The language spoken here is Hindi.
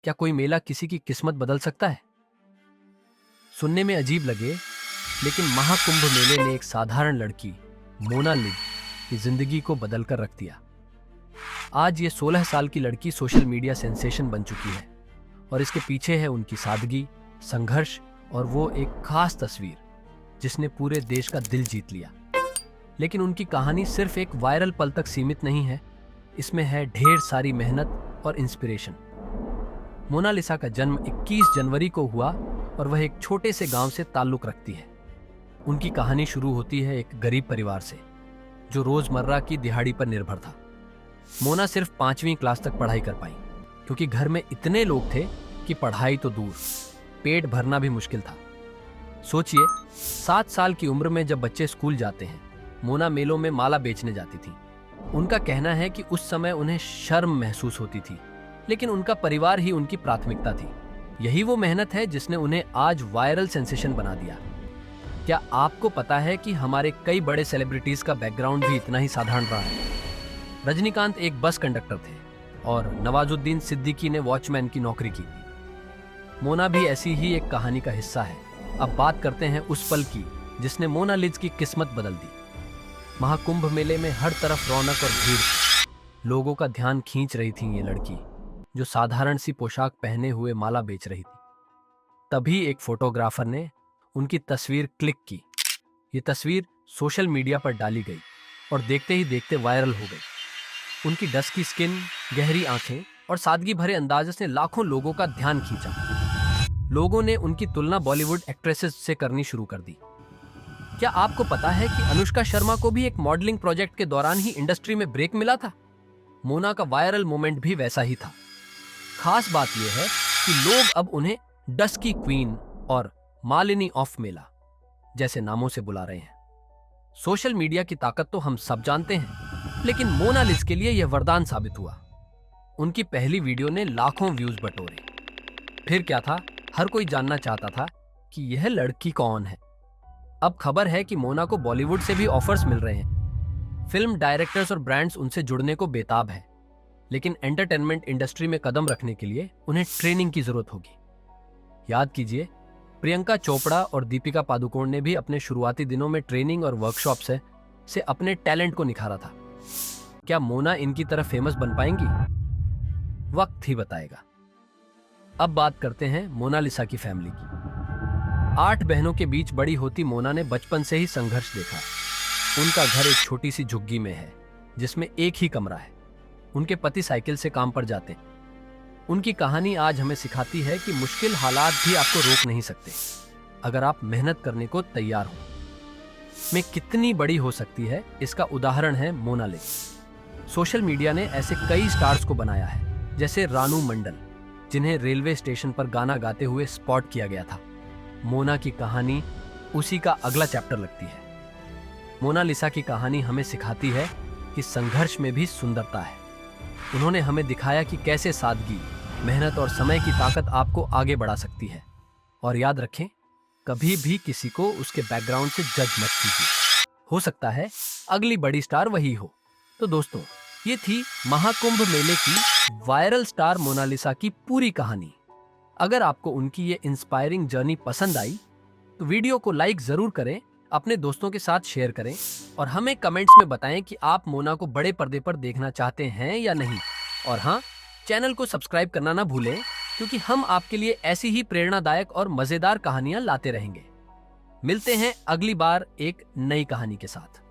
क्या कोई मेला किसी की किस्मत बदल सकता है? सुनने में अजीब लगे, लेकिन महाकुंभ मेले ने एक साधारण लड़की मोना लिग की जिंदगी को बदलकर रख दिया। आज ये 16 साल की लड़की सोशल मीडिया सेंसेशन बन चुकी है और इसके पीछे है उनकी सादगी, संघर्ष और वो एक खास तस्वीर जिसने पूरे देश का दिल जीत लिया। लेकिन उनकी कहानी सिर्फ एक वायरल पल तक सीमित नहीं है, इसमें है ढेर सारी मेहनत और इंस्पिरेशन। मोनालिसा का जन्म 21 जनवरी को हुआ और वह एक छोटे से गांव से ताल्लुक रखती है। उनकी कहानी शुरू होती है एक गरीब परिवार से जो रोजमर्रा की दिहाड़ी पर निर्भर था। मोना सिर्फ 5वीं क्लास तक पढ़ाई कर पाई क्योंकि घर में इतने लोग थे कि पढ़ाई तो दूर, पेट भरना भी मुश्किल था। सोचिए, 7 साल की उम्र में जब बच्चे स्कूल जाते हैं, मोना मेलों में माला बेचने जाती थी। उनका कहना है कि उस समय उन्हें शर्म महसूस होती थी, लेकिन उनका परिवार ही उनकी प्राथमिकता थी। यही वो मेहनत है जिसने उन्हें आज वायरल सेंसेशन बना दिया। क्या आपको पता है कि हमारे कई बड़े सेलिब्रिटीज का बैकग्राउंड भी इतना ही साधारण रहा है? रजनीकांत एक बस कंडक्टर थे और नवाजुद्दीन सिद्दीकी ने वॉचमैन की नौकरी की। मोना भी ऐसी ही एक कहानी का हिस्सा है। अब बात करते हैं उस पल की जिसने मोना लिज की किस्मत बदल दी। महाकुंभ मेले में हर तरफ रौनक और भीड़, लोगों का ध्यान खींच रही थी ये लड़की जो साधारण सी पोशाक पहने हुए माला बेच रही थी। तभी एक फोटोग्राफर ने उनकी तस्वीर क्लिक की। ये तस्वीर सोशल मीडिया पर डाली गई और देखते ही देखते वायरल हो गई। उनकी डस्की स्किन, गहरी आंखें और सादगी भरे अंदाज ने लाखों लोगों का ध्यान खींचा। लोगों ने उनकी तुलना बॉलीवुड एक्ट्रेसेस से करनी शुरू कर दी। क्या आपको पता है कि अनुष्का शर्मा को भी एक मॉडलिंग प्रोजेक्ट के दौरान ही इंडस्ट्री में ब्रेक मिला था? मोना का वायरल मोमेंट भी वैसा ही था। खास बात यह है कि लोग अब उन्हें डस्की क्वीन और मालिनी ऑफ मेला जैसे नामों से बुला रहे हैं। सोशल मीडिया की ताकत तो हम सब जानते हैं, लेकिन मोना लिज के लिए यह वरदान साबित हुआ। उनकी पहली वीडियो ने लाखों व्यूज बटोरे। फिर क्या था, हर कोई जानना चाहता था कि यह लड़की कौन है। अब खबर है कि मोना को बॉलीवुड से भी ऑफर्स मिल रहे हैं। फिल्म डायरेक्टर्स और ब्रांड्स उनसे जुड़ने को बेताब है, लेकिन एंटरटेनमेंट इंडस्ट्री में कदम रखने के लिए उन्हें ट्रेनिंग की जरूरत होगी। याद कीजिए, प्रियंका चोपड़ा और दीपिका पादुकोण ने भी अपने शुरुआती दिनों में ट्रेनिंग और वर्कशॉप से अपने टैलेंट को निखारा था। क्या मोना इनकी तरह फेमस बन पाएंगी? वक्त ही बताएगा। अब बात करते हैं मोनालिसा की फैमिली की। 8 बहनों के बीच बड़ी होती मोना ने बचपन से ही संघर्ष देखा। उनका घर एक छोटी सी झुग्गी में है जिसमें एक ही कमरा है। उनके पति साइकिल से काम पर जाते हैं। उनकी कहानी आज हमें सिखाती है कि मुश्किल हालात भी आपको रोक नहीं सकते अगर आप मेहनत करने को तैयार हो। में कितनी बड़ी हो सकती है, इसका उदाहरण है मोना लिज। सोशल मीडिया ने ऐसे कई स्टार्स को बनाया है, जैसे रानू मंडल, जिन्हें रेलवे स्टेशन पर गाना गाते हुए स्पॉट किया गया था। मोना की कहानी उसी का अगला चैप्टर लगती है। मोनालिसा की कहानी हमें सिखाती है कि संघर्ष में भी सुंदरता है। उन्होंने हमें दिखाया कि कैसे सादगी, मेहनत और समय की ताकत आपको आगे बढ़ा सकती है। और याद रखें, कभी भी किसी को उसके बैकग्राउंड से जज मत कीजिए। हो सकता है अगली बड़ी स्टार वही हो। तो दोस्तों, ये थी महाकुंभ मेले की वायरल स्टार मोनालिसा की पूरी कहानी। अगर आपको उनकी ये इंस्पायरिंग जर्नी पसंद आई तो वीडियो को लाइक जरूर करें, अपने दोस्तों के साथ शेयर करें और हमें कमेंट्स में बताएं कि आप मोना को बड़े पर्दे पर देखना चाहते हैं या नहीं। और हाँ, चैनल को सब्सक्राइब करना ना भूलें, क्योंकि हम आपके लिए ऐसी ही प्रेरणादायक और मजेदार कहानियां लाते रहेंगे। मिलते हैं अगली बार एक नई कहानी के साथ।